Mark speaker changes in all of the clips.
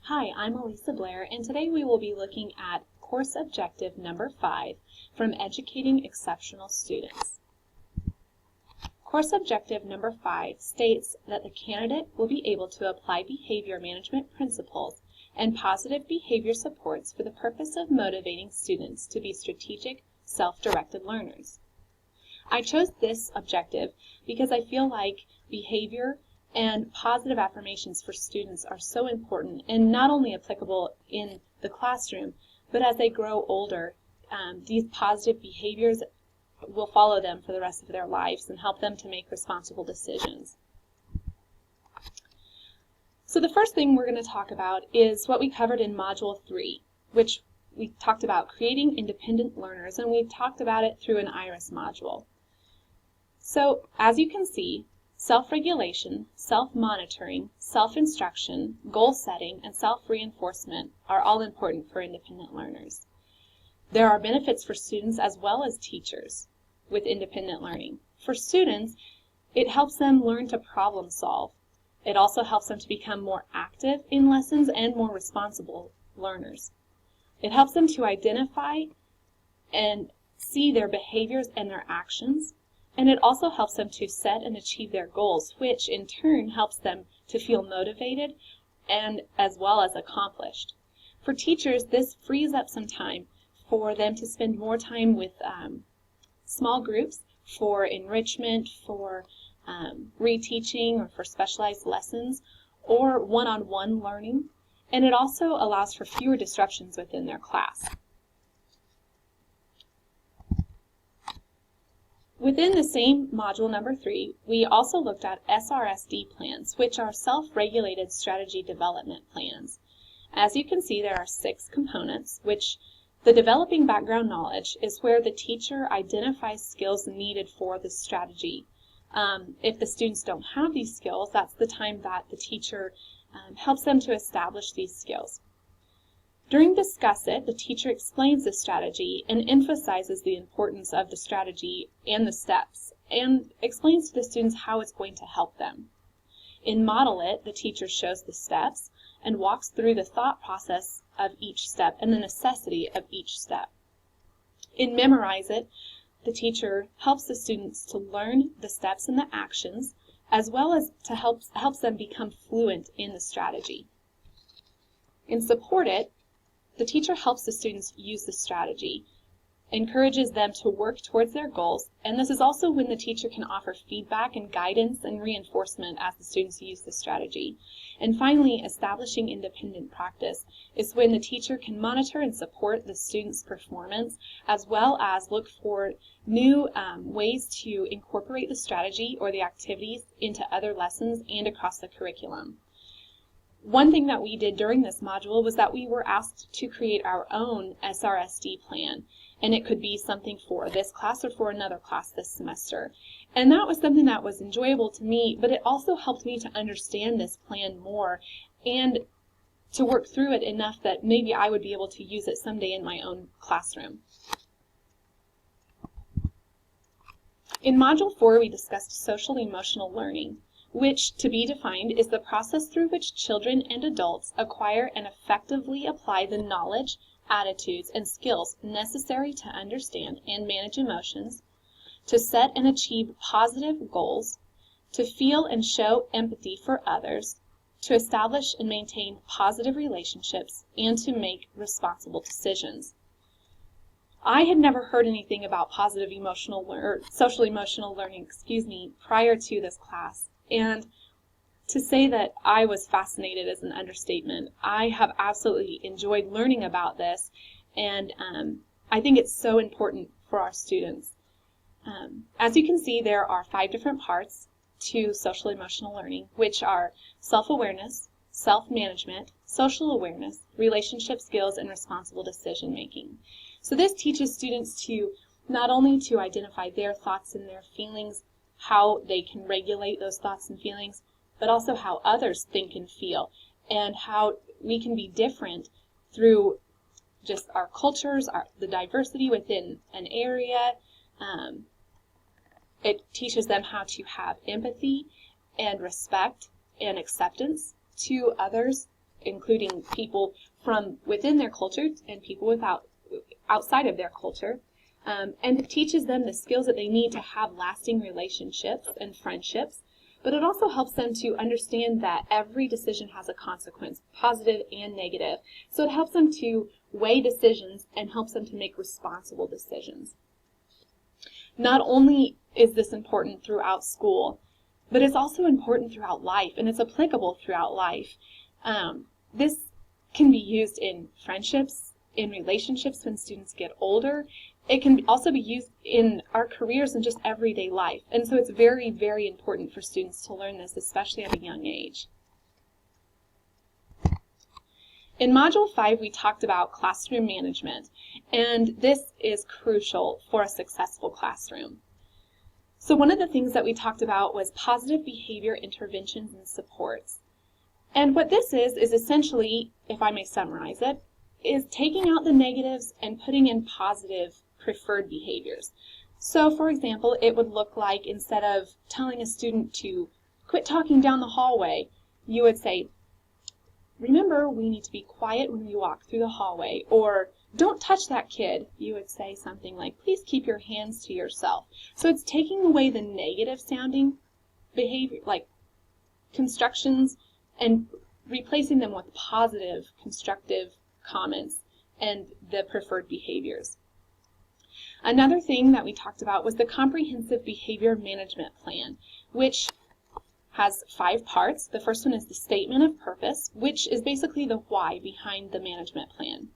Speaker 1: Hi, I'm Elisa Blair, and today we will be looking at course objective number 5 from Educating Exceptional Students. Course objective number 5 states that the candidate will be able to apply behavior management principles and positive behavior supports for the purpose of motivating students to be strategic, self-directed learners. I chose this objective because I feel like behavior and positive affirmations for students are so important and not only applicable in the classroom, but as they grow older, these positive behaviors will follow them for the rest of their lives and help them to make responsible decisions. So the first thing we're going to talk about is what we covered in Module 3, which we talked about creating independent learners, and we talked about it through an IRIS module. So as you can see, self-regulation, self-monitoring, self-instruction, goal setting, and self-reinforcement are all important for independent learners. There are benefits for students as well as teachers with independent learning. For students, it helps them learn to problem solve. It also helps them to become more active in lessons and more responsible learners. It helps them to identify and see their behaviors and their actions. And it also helps them to set and achieve their goals, which in turn helps them to feel motivated and as well as accomplished. For teachers, this frees up some time for them to spend more time with small groups for enrichment, for reteaching, or for specialized lessons, or one-on-one learning. And it also allows for fewer disruptions within their class. Within the same module number 3, we also looked at SRSD plans, which are self-regulated strategy development plans. As you can see, there are 6 components, which the developing background knowledge is where the teacher identifies skills needed for the strategy. If the students don't have these skills, that's the time that the teacher helps them to establish these skills. During Discuss It, the teacher explains the strategy and emphasizes the importance of the strategy and the steps, and explains to the students how it's going to help them. In Model It, the teacher shows the steps and walks through the thought process of each step and the necessity of each step. In Memorize It, the teacher helps the students to learn the steps and the actions, as well as to helps them become fluent in the strategy. In Support It, the teacher helps the students use the strategy, encourages them to work towards their goals, and this is also when the teacher can offer feedback and guidance and reinforcement as the students use the strategy. And finally, establishing independent practice is when the teacher can monitor and support the students' performance, as well as look for new ways to incorporate the strategy or the activities into other lessons and across the curriculum. One thing that we did during this module was that we were asked to create our own SRSD plan, and it could be something for this class or for another class this semester. And that was something that was enjoyable to me, but it also helped me to understand this plan more and to work through it enough that maybe I would be able to use it someday in my own classroom. In Module 4, we discussed social-emotional learning, which, to be defined, is the process through which children and adults acquire and effectively apply the knowledge, attitudes, and skills necessary to understand and manage emotions, to set and achieve positive goals, to feel and show empathy for others, to establish and maintain positive relationships, and to make responsible decisions. I had never heard anything about positive social emotional learning, prior to this class. And to say that I was fascinated is an understatement. I have absolutely enjoyed learning about this, and I think it's so important for our students. As you can see, there are 5 different parts to social emotional learning, which are self-awareness, self-management, social awareness, relationship skills, and responsible decision making. So this teaches students to not only to identify their thoughts and their feelings, how they can regulate those thoughts and feelings, but also how others think and feel, and how we can be different through just our cultures, the diversity within an area. It teaches them how to have empathy and respect and acceptance to others including people from within their culture and people outside of their culture, and it teaches them the skills that they need to have lasting relationships and friendships. But it also helps them to understand that every decision has a consequence, positive and negative. So it helps them to weigh decisions and helps them to make responsible decisions. Not only is this important throughout school, but it's also important throughout life, and it's applicable throughout life. This can be used in friendships, in relationships when students get older. It can also be used in our careers and just everyday life. And so it's very, very important for students to learn this, especially at a young age. In Module 5, we talked about classroom management, and this is crucial for a successful classroom. So one of the things that we talked about was positive behavior interventions and supports. And what this is essentially, if I may summarize it, is taking out the negatives and putting in positive preferred behaviors. So for example, it would look like instead of telling a student to quit talking down the hallway, you would say, remember, we need to be quiet when we walk through the hallway. Or don't touch that kid. You would say something like, please keep your hands to yourself. So it's taking away the negative sounding behavior, like constructions, and replacing them with positive, constructive comments and the preferred behaviors. Another thing that we talked about was the Comprehensive Behavior Management Plan, which has 5 parts. The first one is the Statement of Purpose, which is basically the why behind the management plan.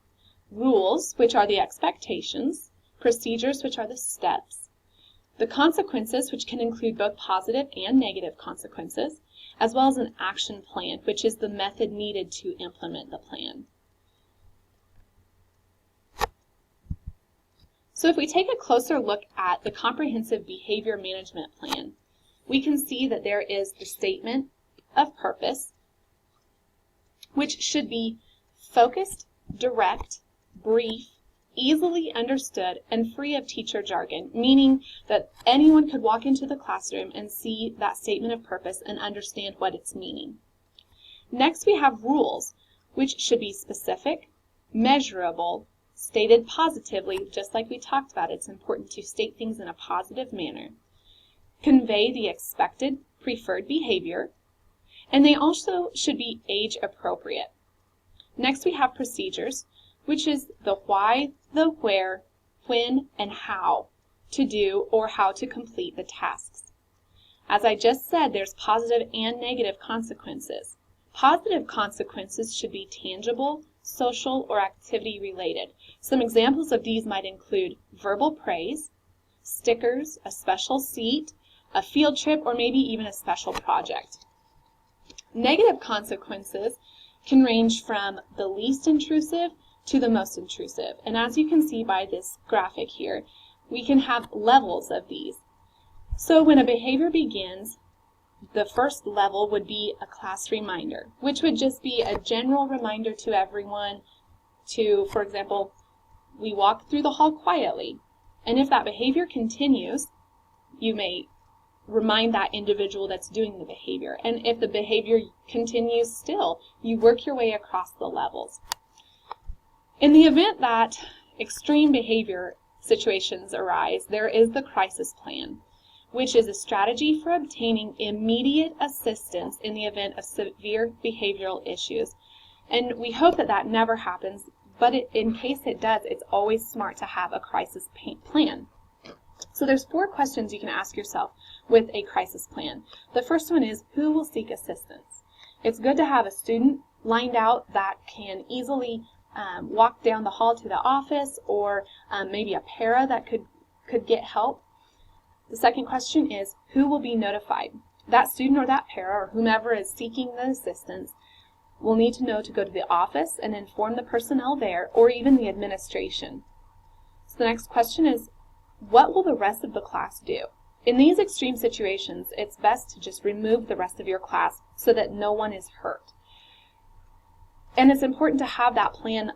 Speaker 1: Rules, which are the expectations. Procedures, which are the steps. The consequences, which can include both positive and negative consequences, as well as an action plan, which is the method needed to implement the plan. So if we take a closer look at the Comprehensive Behavior Management Plan, we can see that there is the Statement of Purpose, which should be focused, direct, brief, easily understood, and free of teacher jargon, meaning that anyone could walk into the classroom and see that Statement of Purpose and understand what it's meaning. Next, we have rules, which should be specific, measurable, stated positively, just like we talked about. It's important to state things in a positive manner. Convey the expected preferred behavior, and they also should be age appropriate. Next, we have procedures, which is the why, the where, when, and how to do or how to complete the tasks. As I just said, there's positive and negative consequences. Positive consequences should be tangible, social, or activity related. Some examples of these might include verbal praise, stickers, a special seat, a field trip, or maybe even a special project. Negative consequences can range from the least intrusive to the most intrusive. And as you can see by this graphic here, we can have levels of these. So when a behavior begins, the first level would be a class reminder, which would just be a general reminder to everyone to, for example, we walk through the hall quietly. And if that behavior continues, you may remind that individual that's doing the behavior. And if the behavior continues still, you work your way across the levels. In the event that extreme behavior situations arise, there is the crisis plan, which is a strategy for obtaining immediate assistance in the event of severe behavioral issues. And we hope that that never happens, but in case it does, it's always smart to have a crisis plan. So there's 4 questions you can ask yourself with a crisis plan. The first one is, who will seek assistance? It's good to have a student lined out that can easily walk down the hall to the office, or maybe a para that could get help. The second question is, who will be notified? That student or that para or whomever is seeking the assistance will need to know to go to the office and inform the personnel there or even the administration. So the next question is, what will the rest of the class do? In these extreme situations, it's best to just remove the rest of your class so that no one is hurt. And it's important to have that plan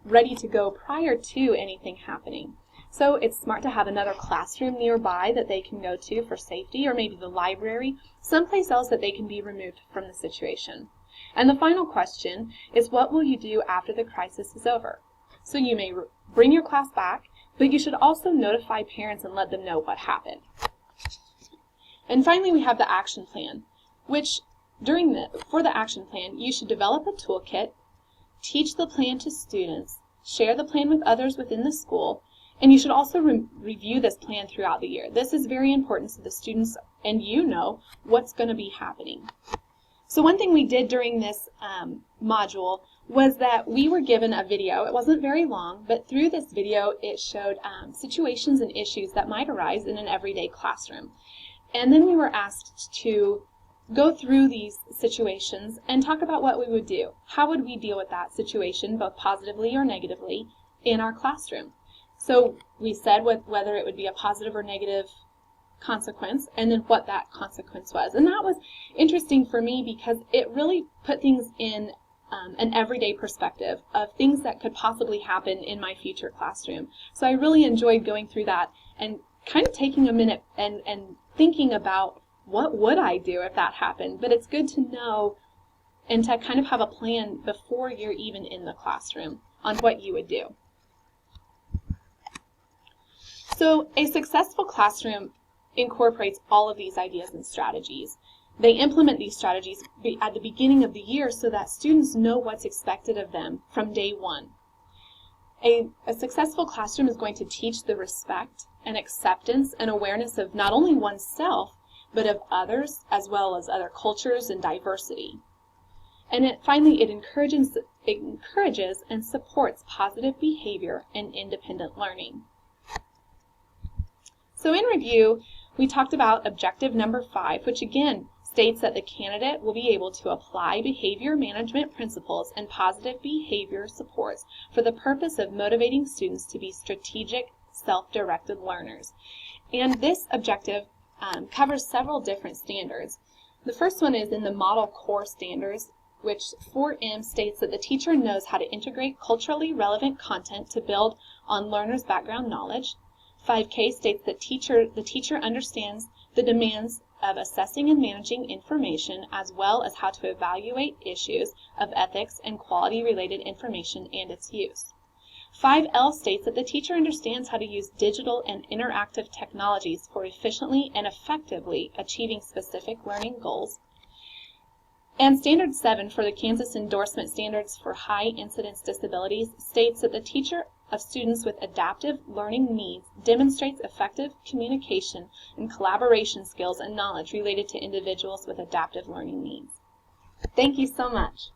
Speaker 1: ready to go prior to anything happening. So it's smart to have another classroom nearby that they can go to for safety, or maybe the library, someplace else that they can be removed from the situation. And the final question is, what will you do after the crisis is over? So you may bring your class back, but you should also notify parents and let them know what happened. And finally, we have the action plan, which for the action plan, you should develop a toolkit, teach the plan to students, share the plan with others within the school, and you should also review this plan throughout the year. This is very important so the students and you know what's going to be happening. So one thing we did during this module was that we were given a video. It wasn't very long, but through this video it showed situations and issues that might arise in an everyday classroom. And then we were asked to go through these situations and talk about what we would do. How would we deal with that situation, both positively or negatively, in our classroom? So we said whether it would be a positive or negative consequence, and then what that consequence was. And that was interesting for me because it really put things in an everyday perspective of things that could possibly happen in my future classroom. So I really enjoyed going through that and kind of taking a minute and thinking about what would I do if that happened. But it's good to know and to kind of have a plan before you're even in the classroom on what you would do. So a successful classroom incorporates all of these ideas and strategies. They implement these strategies at the beginning of the year so that students know what's expected of them from day one. A successful classroom is going to teach the respect and acceptance and awareness of not only oneself, but of others, as well as other cultures and diversity. And finally, it encourages and supports positive behavior and independent learning. So in review, we talked about objective number 5, which again states that the candidate will be able to apply behavior management principles and positive behavior supports for the purpose of motivating students to be strategic, self-directed learners. And this objective covers several different standards. The first one is in the Model Core Standards, which 4M states that the teacher knows how to integrate culturally relevant content to build on learners' background knowledge. 5K states that the teacher understands the demands of assessing and managing information, as well as how to evaluate issues of ethics and quality-related information and its use. 5L states that the teacher understands how to use digital and interactive technologies for efficiently and effectively achieving specific learning goals. And Standard 7 for the Kansas Endorsement Standards for High Incidence Disabilities states that the teacher of students with adaptive learning needs demonstrates effective communication and collaboration skills and knowledge related to individuals with adaptive learning needs. Thank you so much.